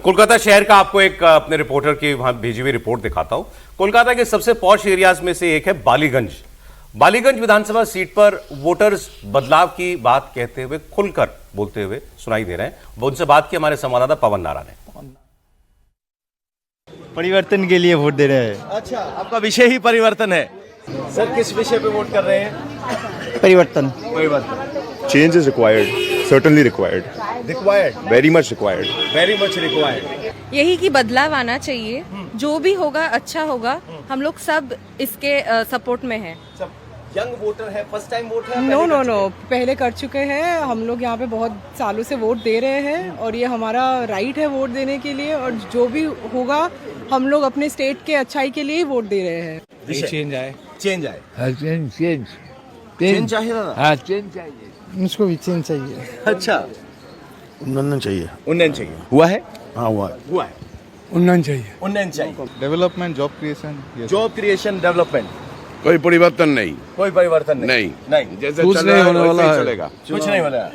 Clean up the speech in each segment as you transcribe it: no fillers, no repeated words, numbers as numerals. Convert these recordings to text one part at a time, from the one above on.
कोलकाता शहर का आपको एक अपने रिपोर्टर की वहां भेजी हुई रिपोर्ट दिखाता हूं। कोलकाता के सबसे पॉश एरियाज में से एक है बालीगंज। बालीगंज विधानसभा सीट पर वोटर्स बदलाव की बात कहते हुए खुलकर बोलते हुए सुनाई दे रहे हैं। वो उनसे बात की हमारे संवाददाता पवन नारा ने। परिवर्तन के लिए वोट दे रहे हैं। अच्छा, आपका विषय ही परिवर्तन है। सर, किस विषय पे वोट कर रहे हैं? परिवर्तन। Change is required, certainly required, required, very much required. Very much required. यही कि बदलाव आना चाहिए, जो भी होगा अच्छा होगा। हम लोग सब इसके सपोर्ट में हैं। यंग वोटर है, फर्स्ट टाइम वोट है? नो, पहले कर चुके हैं। हम लोग यहाँ पे बहुत सालों से वोट दे रहे हैं और ये हमारा राइट है वोट देने के लिए, और जो भी होगा हम लोग अपने स्टेट के अच्छाई के लिए ही वोट दे रहे हैं। चेंज आए। चेंज चाहिए ना? हाँ, चेंज चाहिए। मुझको भी चेंज चाहिए। अच्छा, उन्नयन चाहिए। उन्नयन चाहिए। हुआ है? हाँ हुआ है। हुआ है। उन्नयन चाहिए। उन्नयन चाहिए। Development, job creation. Job creation, development. कोई परिवर्तन नहीं। कोई परिवर्तन नहीं। नहीं जैसे कुछ चल नहीं रहा है होने वैसे वाला ही है। चलेगा। कुछ नहीं हो रहा।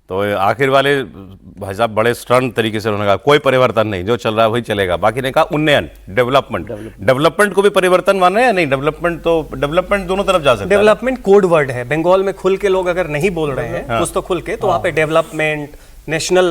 तो आखिर वाले भाई साहब बड़े स्टर्न तरीके से उन्होंने कहा कोई परिवर्तन नहीं, जो चल रहा है वही चलेगा। बाकी ने कहा उन्नयन, डेवलपमेंट को भी परिवर्तन माना है या नहीं? डेवलपमेंट दोनों तरफ जा सकता है। डेवलपमेंट कोड वर्ड है। बंगाल में खुल के लोग अगर नहीं बोल रहे हैं कुछ तो खुल के, तो वहाँ पे डेवलपमेंट, नेशनल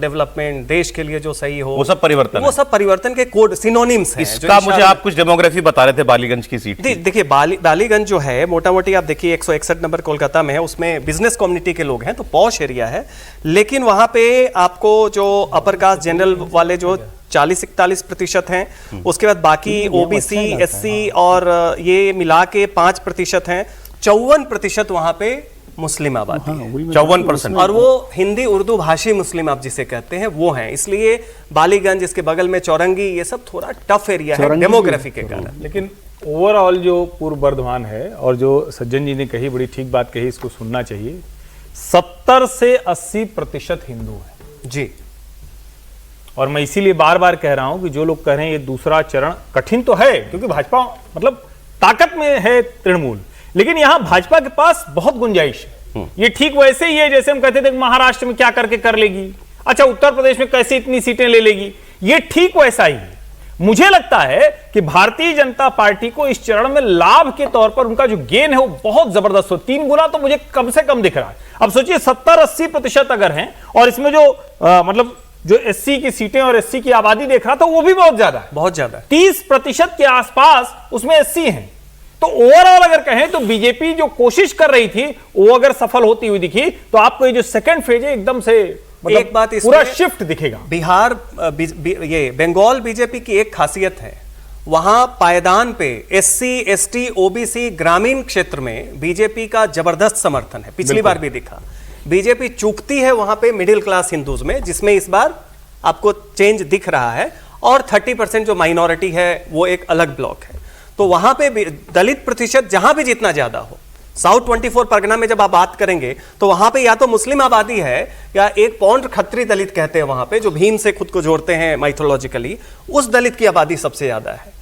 डेवलपमेंट, देश के लिए जो सही हो, वो सब परिवर्तन वो है। सब परिवर्तन के कोड सिनोनिम्स हैं। इसका मुझे आप कुछ डेमोग्राफी बता रहे थे बालीगंज की सीट की। देखिए बालीगंज जो है मोटा मोटी आप देखिए 161 नंबर कोलकाता में है, उसमें बिजनेस कम्युनिटी के लोग हैं, तो पॉश एरिया है। लेकिन वहां पे आपको जो अपर कास्ट जनरल वाले जो 40-41% हैं, उसके बाद बाकी ओबीसी, एससी और ये मिला के 5% हैं। 54% वहां पे मुस्लिम आबादी है। 54%। और वो हिंदी उर्दू भाषी मुस्लिम आप जिसे कहते हैं वो हैं। इसलिए बालीगंज, इसके बगल में चौरंगी, ये सब थोड़ा टफ एरिया है डेमोग्राफी के कारण। लेकिन ओवरऑल जो पूर्व बर्धमान है और जो सज्जन जी ने कही, बड़ी ठीक बात कही, इसको सुनना चाहिए। 70 से 80% हिंदू है जी। और मैं इसीलिए बार बार कह रहा हूं कि जो लोग कह रहे हैं ये दूसरा चरण कठिन तो है, क्योंकि भाजपा मतलब ताकत में है तृणमूल, लेकिन यहां भाजपा के पास बहुत गुंजाइश है। ये ठीक वैसे ही है जैसे हम कहते थे कि महाराष्ट्र में क्या करके कर लेगी, अच्छा उत्तर प्रदेश में कैसे इतनी सीटें ले लेगी, ये ठीक वैसा ही है। मुझे लगता है कि भारतीय जनता पार्टी को इस चरण में लाभ के तौर पर उनका जो गेन है वो बहुत जबरदस्त हो, 3 गुना तो मुझे कम से कम दिख रहा है। अब सोचिए 70-80% अगर हैं, और इसमें जो मतलब जो एससी की सीटें और एससी की आबादी देख रहा था वो भी बहुत ज्यादा है, बहुत ज्यादा है। 30% के आसपास उसमें एससी हैं। तो ओवरऑल अगर कहें तो बीजेपी जो कोशिश कर रही थी वो अगर सफल होती हुई दिखी, तो आपको ये जो सेकंड फेज है एकदम से मतलब एक बात पूरा शिफ्ट दिखेगा। बिहार ये बंगाल बीजेपी की एक खासियत है, वहां पायदान पे एससी, एसटी, ओबीसी ग्रामीण क्षेत्र में बीजेपी का जबरदस्त समर्थन है। पिछली बार भी दिखा। बीजेपी चूकती है वहां पे मिडिल क्लास हिंदूज में, जिसमें इस बार आपको चेंज दिख रहा है। और 30% जो माइनॉरिटी है वो एक अलग ब्लॉक है। तो वहां पे दलित प्रतिशत जहां भी जितना ज्यादा हो, साउथ 24 परगना में जब आप बात करेंगे तो वहां पे या तो मुस्लिम आबादी है या एक पौंड खत्री दलित कहते हैं वहां पे, जो भीम से खुद को जोड़ते हैं माइथोलॉजिकली, उस दलित की आबादी सबसे ज्यादा है।